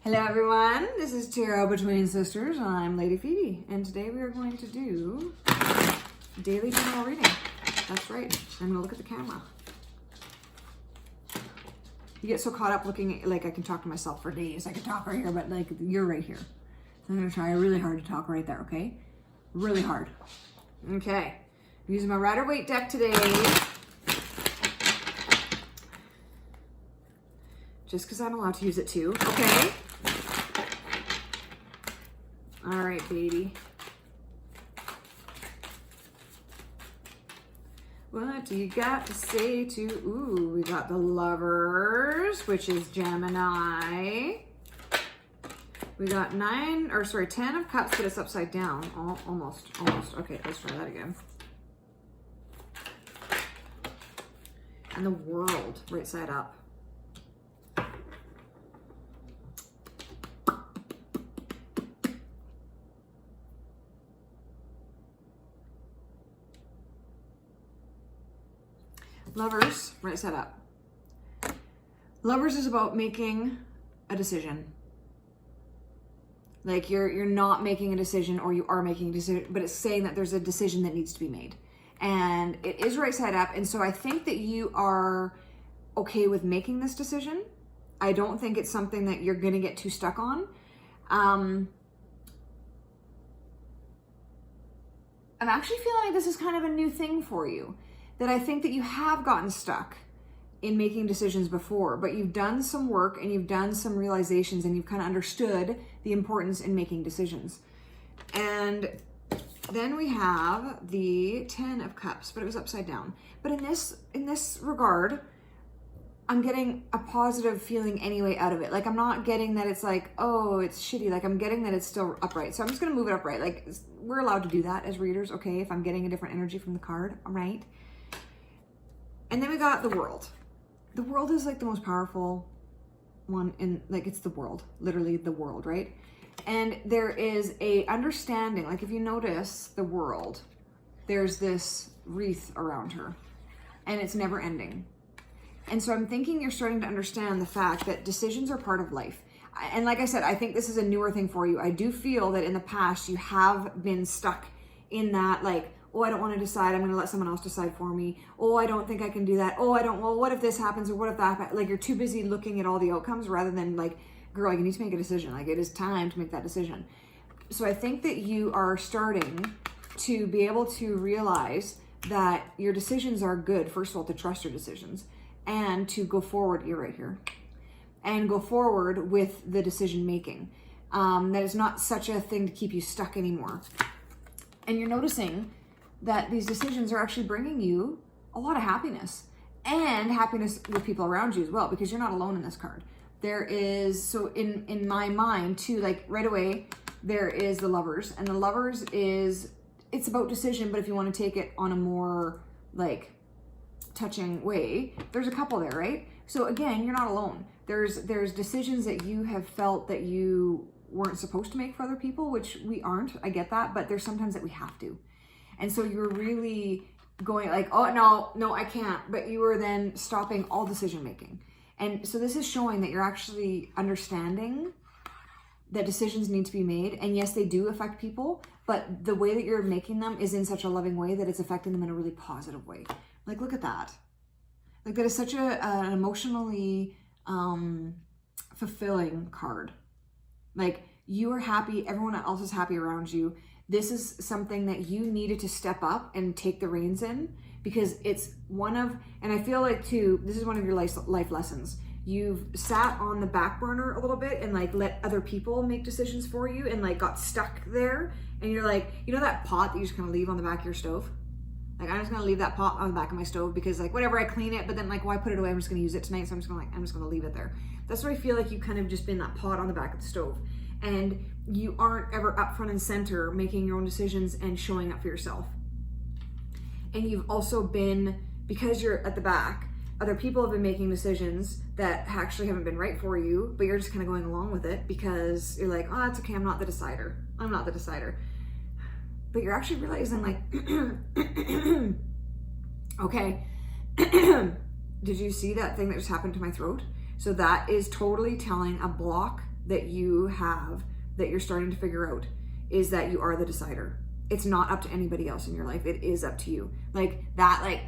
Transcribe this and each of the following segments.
Hello everyone, this is Tarot Between Sisters. I'm Lady Phoebe, and today we are going to do daily general reading. That's right, and we'll look at the camera. You get so caught up looking at, like, I can talk to myself for days. I can talk right here, but like, you're right here. So I'm gonna try really hard to talk right there, okay? Really hard. Okay, I'm using my Rider-Waite deck today. Just because I'm allowed to use it too, okay? All right, baby. What do you got to say to, ooh, we got the Lovers, which is Gemini. We got 10 of Cups, but it's upside down. Oh, almost. Okay, let's try that again. And the World, right side up. Lovers, right side up. Lovers is about making a decision. Like you're not making a decision, or you are making a decision, but it's saying that there's a decision that needs to be made. And it is right side up. And so I think that you are okay with making this decision. I don't think it's something that you're going to get too stuck on. I'm actually feeling like this is kind of a new thing for you. That I think that you have gotten stuck in making decisions before, but you've done some work and you've done some realizations and you've kind of understood the importance in making decisions. And then we have the 10 of Cups, but it was upside down. But in this regard, I'm getting a positive feeling anyway out of it. Like, I'm not getting that it's like, oh, it's shitty. Like, I'm getting that it's still upright. So I'm just going to move it upright. Like, we're allowed to do that as readers, okay? If I'm getting a different energy from the card, all right? And then we got the World. The World is like the most powerful one in, like, it's the world, literally the world, right? And there is a understanding, like if you notice the World, there's this wreath around her and it's never ending. And so I'm thinking you're starting to understand the fact that decisions are part of life. And like I said, I think this is a newer thing for you. I do feel that in the past you have been stuck in that, like, oh, I don't want to decide. I'm going to let someone else decide for me. Oh, I don't think I can do that. Oh, well, what if this happens or what if that happens? Like, you're too busy looking at all the outcomes rather than like, girl, you need to make a decision. Like, it is time to make that decision. So I think that you are starting to be able to realize that your decisions are good. First of all, to trust your decisions and to go forward. You're right here. And go forward with the decision making. That is not such a thing to keep you stuck anymore. And you're noticing that these decisions are actually bringing you a lot of happiness and happiness with people around you as well, because you're not alone in this card. There is, so in my mind too, like right away, there is the Lovers, and the Lovers is, it's about decision, but if you want to take it on a more like touching way, there's a couple there, right? So again, you're not alone. There's decisions that you have felt that you weren't supposed to make for other people, which we aren't, I get that, but there's sometimes that we have to. And so you're really going like, oh, no, I can't. But you were then stopping all decision making. And so this is showing that you're actually understanding that decisions need to be made. And yes, they do affect people, but the way that you're making them is in such a loving way that it's affecting them in a really positive way. Like, look at that. Like, that is such an emotionally fulfilling card. Like, you are happy, everyone else is happy around you. This is something that you needed to step up and take the reins in, because it's one of, and I feel like too, this is one of your life lessons. You've sat on the back burner a little bit and like let other people make decisions for you and like got stuck there. And you're like, you know that pot that you just kind of leave on the back of your stove? Like, I'm just gonna leave that pot on the back of my stove because like whatever, I clean it, but then like, why put it away? I'm just gonna use it tonight. So I'm just gonna leave it there. That's where I feel like you kind of just been that pot on the back of the stove. And you aren't ever up front and center making your own decisions and showing up for yourself. And you've also been, because you're at the back, other people have been making decisions that actually haven't been right for you, but you're just kind of going along with it because you're like, oh, it's okay, I'm not the decider. But you're actually realizing like, okay, did you see that thing that just happened to my throat? So that is totally telling a block that you have, that you're starting to figure out, is that you are the decider. It's not up to anybody else in your life. It is up to you. Like that,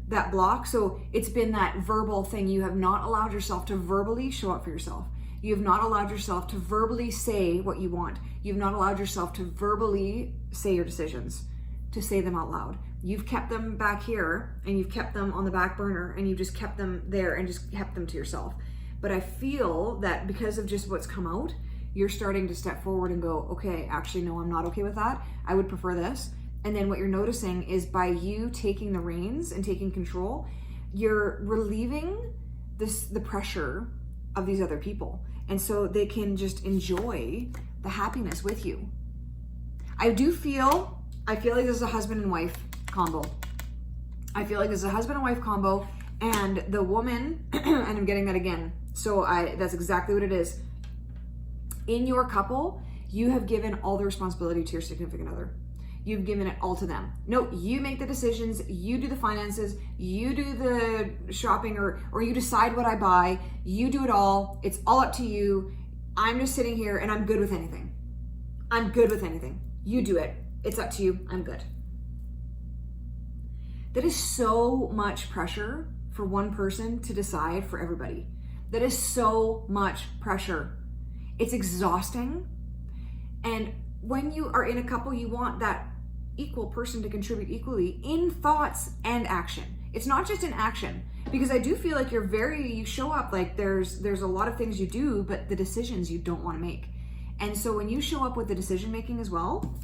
that block. So it's been that verbal thing. You have not allowed yourself to verbally show up for yourself. You have not allowed yourself to verbally say what you want. You've not allowed yourself to verbally say your decisions, to say them out loud. You've kept them back here and you've kept them on the back burner and you've just kept them there and just kept them to yourself. But I feel that because of just what's come out, you're starting to step forward and go, okay, actually, no, I'm not okay with that. I would prefer this. And then what you're noticing is by you taking the reins and taking control, you're relieving the pressure of these other people. And so they can just enjoy the happiness with you. I feel like this is a husband and wife combo. I feel like this is a husband and wife combo, and the woman, and I'm getting that again. So that's exactly what it is. In your couple, you have given all the responsibility to your significant other. You've given it all to them. No, you make the decisions, you do the finances, you do the shopping, or you decide what I buy, you do it all. It's all up to you. I'm just sitting here and I'm good with anything. I'm good with anything. You do it. It's up to you. I'm good. That is so much pressure for one person to decide for everybody. That is so much pressure. It's exhausting. And when you are in a couple, you want that equal person to contribute equally in thoughts and action. It's not just in action, because I do feel like you show up like there's a lot of things you do, but the decisions you don't want to make. And so when you show up with the decision making as well,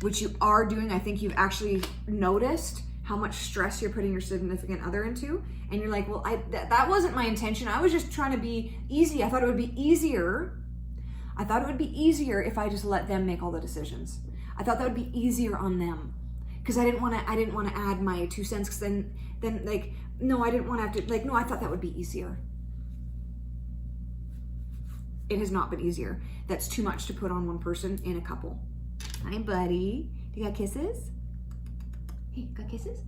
which you are doing, I think you've actually noticed how much stress you're putting your significant other into. And you're like, well, that wasn't my intention. I was just trying to be easy. I thought it would be easier. If I just let them make all the decisions. I thought that would be easier on them, because I didn't want to add my 2 cents. Because then like, no, I didn't want to have to, like, no, I thought that would be easier. It has not been easier. That's too much to put on one person in a couple. Hi, buddy. You got kisses? Hey, got kisses?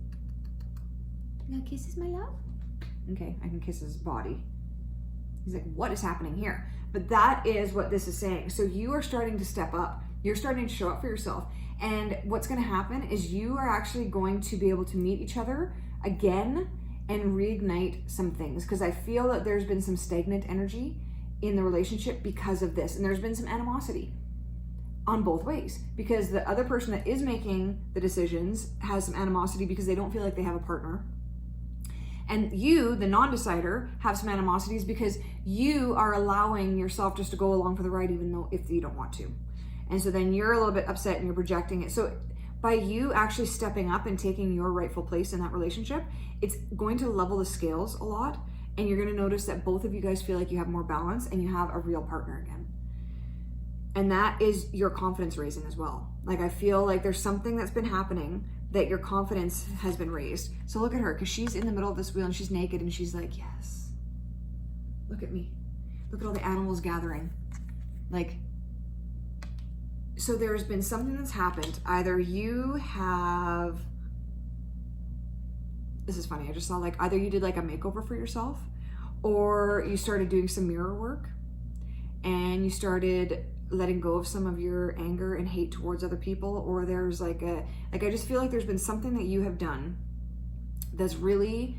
You got kisses, my love? Okay, I can kiss his body. He's like, what is happening here? But that is what this is saying. So you are starting to step up. You're starting to show up for yourself. And what's going to happen is you are actually going to be able to meet each other again and reignite some things. Because I feel that there's been some stagnant energy in the relationship because of this. And there's been some animosity on both ways, because the other person that is making the decisions has some animosity because they don't feel like they have a partner. And you, the non-decider, have some animosities because you are allowing yourself just to go along for the ride, even though if you don't want to. And so then you're a little bit upset and you're projecting it. So by you actually stepping up and taking your rightful place in that relationship, it's going to level the scales a lot. And you're going to notice that both of you guys feel like you have more balance and you have a real partner again. And that is your confidence raising as well. Like, I feel like there's something that's been happening that your confidence has been raised. So look at her, because she's in the middle of this wheel and she's naked and she's like, yes, look at me. Look at all the animals gathering. Like, so there's been something that's happened. Either you have, this is funny, I just saw like, either you did like a makeover for yourself, or you started doing some mirror work and you started letting go of some of your anger and hate towards other people, or there's I just feel like there's been something that you have done that's really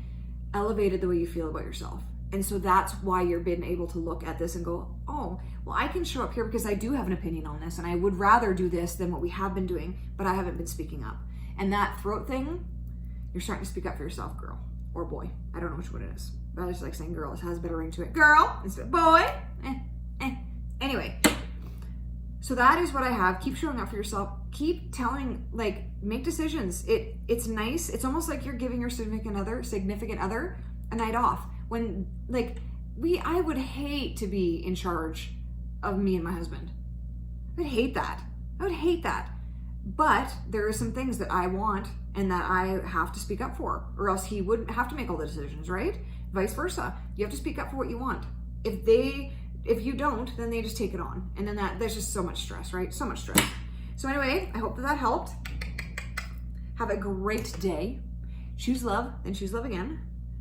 elevated the way you feel about yourself. And so that's why you're been able to look at this and go, oh, well, I can show up here because I do have an opinion on this and I would rather do this than what we have been doing, but I haven't been speaking up. And that throat thing, you're starting to speak up for yourself, girl or boy. I don't know which one it is, but I just like saying girl. It has a better ring to it. Girl instead of boy. Anyway. So that is what I have. Keep showing up for yourself. Keep telling, like, make decisions. It's nice. It's almost like you're giving your significant other a night off. When, like, I would hate to be in charge of me and my husband. I would hate that. But there are some things that I want and that I have to speak up for, or else he wouldn't have to make all the decisions, right? Vice versa. You have to speak up for what you want. If you don't, then they just take it on. And then there's just so much stress, right? So much stress. So anyway, I hope that helped. Have a great day. Choose love, then choose love again.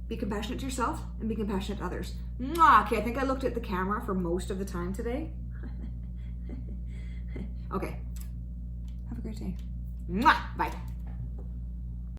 Be compassionate to yourself and be compassionate to others. Mwah! Okay, I think I looked at the camera for most of the time today. Okay. Have a great day. Mwah! Bye.